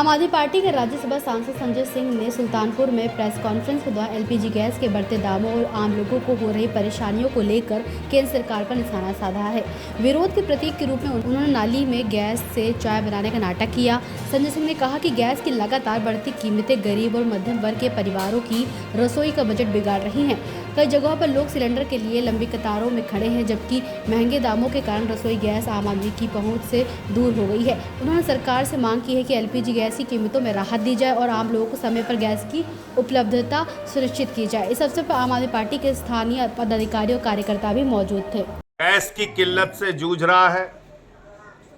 आम आदमी पार्टी के राज्यसभा सांसद संजय सिंह ने सुल्तानपुर में प्रेस कॉन्फ्रेंस के दौरान एलपीजी गैस के बढ़ते दामों और आम लोगों को हो रही परेशानियों को लेकर केंद्र सरकार पर निशाना साधा है। विरोध के प्रतीक के रूप में उन्होंने नाली में गैस से चाय बनाने का नाटक किया। संजय सिंह ने कहा कि गैस की लगातार बढ़ती कीमतें गरीब और मध्यम वर्ग के परिवारों की रसोई का बजट बिगाड़ रही हैं। कई जगहों पर लोग सिलेंडर के लिए लंबी कतारों में खड़े हैं, जबकि महंगे दामों के कारण रसोई गैस आम आदमी की पहुंच से दूर हो गई है। उन्होंने सरकार से मांग की है कि एलपीजी गैस की कीमतों में राहत दी जाए और आम लोगों को समय पर गैस की उपलब्धता सुनिश्चित की जाए। इस अवसर पर आम आदमी पार्टी के स्थानीय पदाधिकारी और कार्यकर्ता भी मौजूद थे। गैस की किल्लत से जूझ रहा है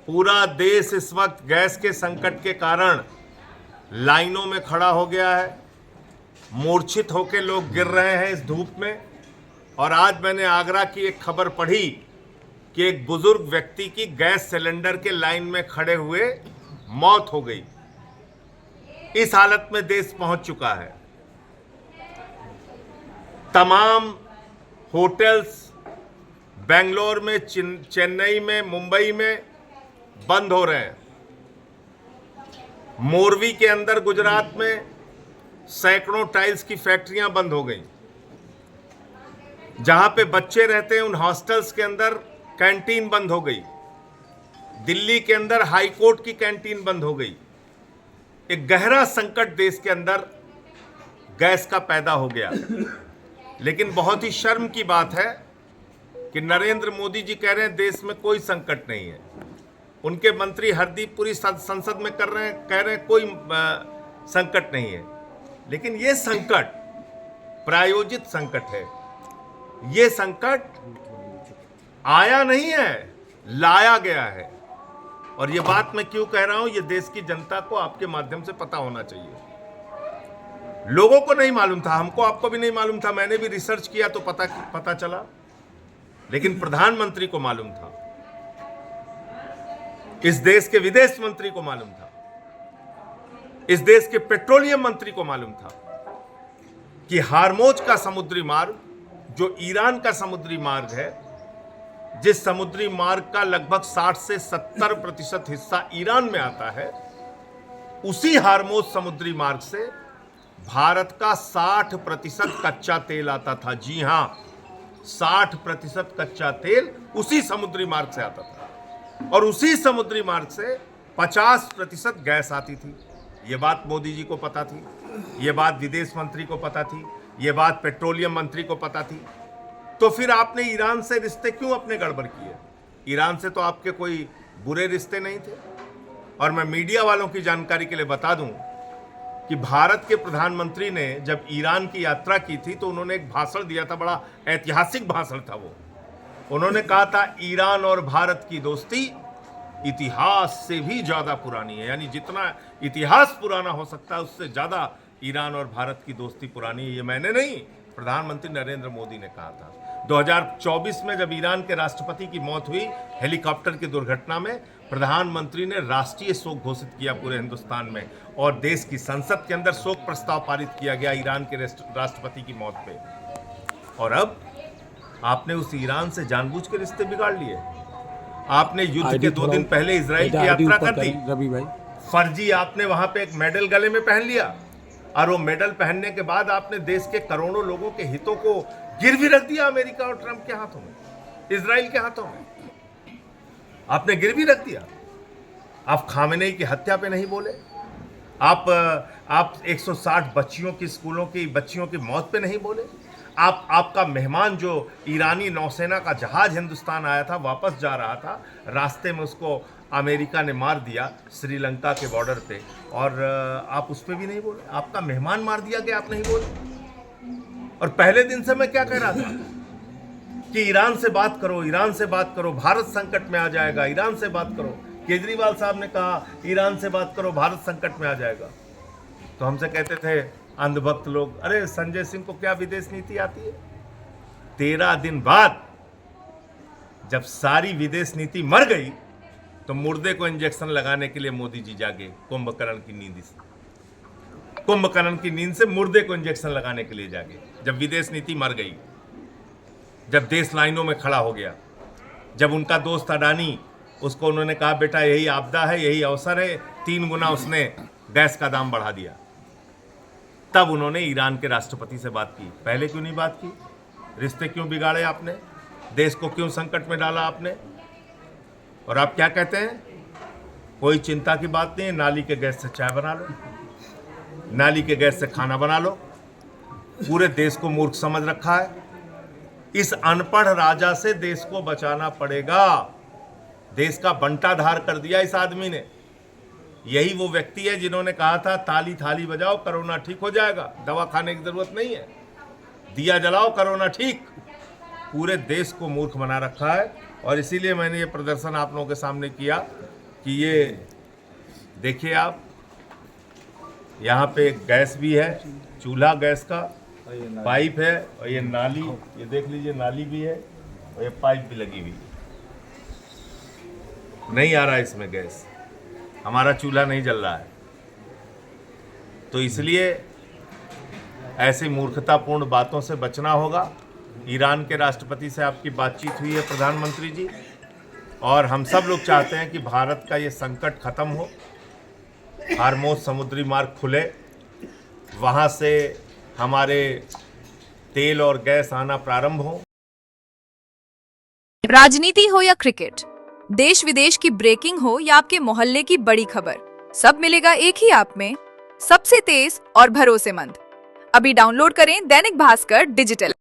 पूरा देश। इस वक्त गैस के संकट के कारण लाइनों में खड़ा हो गया है, मूर्छित होकर लोग गिर रहे हैं इस धूप में। और आज मैंने आगरा की एक खबर पढ़ी कि एक बुजुर्ग व्यक्ति की गैस सिलेंडर के लाइन में खड़े हुए मौत हो गई। इस हालत में देश पहुंच चुका है। तमाम होटल्स बेंगलोर में, चेन्नई में, मुंबई में बंद हो रहे हैं। मोरवी के अंदर गुजरात में सैकड़ों टाइल्स की फैक्ट्रियां बंद हो गई। जहां पे बच्चे रहते हैं उन हॉस्टल्स के अंदर कैंटीन बंद हो गई। दिल्ली के अंदर हाई कोर्ट की कैंटीन बंद हो गई। एक गहरा संकट देश के अंदर गैस का पैदा हो गया। लेकिन बहुत ही शर्म की बात है कि नरेंद्र मोदी जी कह रहे हैं देश में कोई संकट नहीं है। उनके मंत्री हरदीप पुरी संसद में कह रहे हैं कोई संकट नहीं है। लेकिन ये संकट प्रायोजित संकट है। ये संकट आया नहीं है, लाया गया है। और ये बात मैं क्यों कह रहा हूं, ये देश की जनता को आपके माध्यम से पता होना चाहिए। लोगों को नहीं मालूम था, हमको आपको भी नहीं मालूम था। मैंने भी रिसर्च किया तो पता चला। लेकिन प्रधानमंत्री को मालूम था, इस देश के विदेश मंत्री को मालूम था, इस देश के पेट्रोलियम मंत्री को मालूम था कि हार्मोज का समुद्री मार्ग, जो ईरान का समुद्री मार्ग है, जिस समुद्री मार्ग का लगभग 60 से 70% हिस्सा ईरान में आता है, उसी हार्मोज समुद्री मार्ग से भारत का 60% कच्चा तेल आता था। जी हां, 60% कच्चा तेल उसी समुद्री मार्ग से आता था। और उसी समुद्री मार्ग से 50% गैस आती थी। ये बात मोदी जी को पता थी, ये बात विदेश मंत्री को पता थी, ये बात पेट्रोलियम मंत्री को पता थी। तो फिर आपने ईरान से रिश्ते क्यों अपने गड़बड़ किए? ईरान से तो आपके कोई बुरे रिश्ते नहीं थे। और मैं मीडिया वालों की जानकारी के लिए बता दूं कि भारत के प्रधानमंत्री ने जब ईरान की यात्रा की थी तो उन्होंने एक भाषण दिया था, बड़ा ऐतिहासिक भाषण था वो। उन्होंने कहा था ईरान और भारत की दोस्ती इतिहास से भी ज्यादा पुरानी है। यानी जितना इतिहास पुराना हो सकता है उससे ज्यादा ईरान और भारत की दोस्ती पुरानी है। ये मैंने नहीं, प्रधानमंत्री नरेंद्र मोदी ने कहा था। 2024 में जब ईरान के राष्ट्रपति की मौत हुई हेलीकॉप्टर की दुर्घटना में, प्रधानमंत्री ने राष्ट्रीय शोक घोषित किया पूरे हिंदुस्तान में, और देश की संसद के अंदर शोक प्रस्ताव पारित किया गया ईरान के राष्ट्रपति की मौत पे। और अब आपने उस ईरान से जानबूझ के रिश्ते बिगाड़ लिए। आपने युद्ध के 2 दिन पहले इजराइल की यात्रा कर दी। रवि भाई, फर्जी आपने वहां पे एक मेडल गले में पहन लिया, और वो मेडल पहनने के बाद आपने देश के करोड़ों लोगों के हितों को गिरवी रख दिया अमेरिका और ट्रंप के हाथों में, इजराइल के हाथों में आपने गिरवी रख दिया। आप खामेनेई की हत्या पे नहीं बोले, आप 160 बच्चियों की, स्कूलों की बच्चियों की मौत पे नहीं बोले। आपका मेहमान जो ईरानी नौसेना का जहाज हिंदुस्तान आया था, वापस जा रहा था, रास्ते में उसको अमेरिका ने मार दिया श्रीलंका के बॉर्डर पे, और आप उस पर भी नहीं बोले। आपका मेहमान मार दिया गया, आप नहीं बोले। और पहले दिन से मैं क्या कह रहा था कि ईरान से बात करो, ईरान से बात करो, भारत संकट में आ जाएगा, ईरान से बात करो। केजरीवाल साहब ने कहा ईरान से बात करो, भारत संकट में आ जाएगा। तो हमसे कहते थे अंधभक्त लोग, अरे संजय सिंह को क्या विदेश नीति आती है? 13 दिन बाद जब सारी विदेश नीति मर गई तो मुर्दे को इंजेक्शन लगाने के लिए मोदी जी जागे कुंभकर्ण की नींद से। कुंभकर्ण की नींद से मुर्दे को इंजेक्शन लगाने के लिए जागे जब विदेश नीति मर गई, जब देश लाइनों में खड़ा हो गया, जब उनका दोस्त अडानी, उसको उन्होंने कहा बेटा यही आपदा है, यही अवसर है, 3 गुना उसने गैस का दाम बढ़ा दिया। तब उन्होंने ईरान के राष्ट्रपति से बात की। पहले क्यों नहीं बात की? रिश्ते क्यों बिगाड़े आपने? देश को क्यों संकट में डाला आपने? और आप क्या कहते हैं? कोई चिंता की बात नहीं है, नाली के गैस से चाय बना लो, नाली के गैस से खाना बना लो। पूरे देश को मूर्ख समझ रखा है। इस अनपढ़ राजा से देश को बचाना पड़ेगा। देश का बंटाधार कर दिया इस आदमी ने। यही वो व्यक्ति है जिन्होंने कहा था ताली थाली बजाओ कोरोना ठीक हो जाएगा, दवा खाने की जरूरत नहीं है, दिया जलाओ कोरोना ठीक। पूरे देश को मूर्ख बना रखा है। और इसीलिए मैंने ये प्रदर्शन आप लोगों के सामने किया कि ये देखिए आप, यहाँ पे गैस भी है, चूल्हा गैस का, पाइप है, और ये नाली, ये देख लीजिए नाली भी है, और ये पाइप भी लगी हुई है। नहीं आ रहा है इसमें गैस, हमारा चूल्हा नहीं जल रहा है। तो इसलिए ऐसी मूर्खतापूर्ण बातों से बचना होगा। ईरान के राष्ट्रपति से आपकी बातचीत हुई है प्रधानमंत्री जी, और हम सब लोग चाहते हैं कि भारत का ये संकट खत्म हो, हार्मोज समुद्री मार्ग खुले, वहाँ से हमारे तेल और गैस आना प्रारंभ हो। राजनीति हो या क्रिकेट, देश विदेश की ब्रेकिंग हो या आपके मोहल्ले की बड़ी खबर, सब मिलेगा एक ही ऐप में, सबसे तेज और भरोसेमंद। अभी डाउनलोड करें दैनिक भास्कर डिजिटल।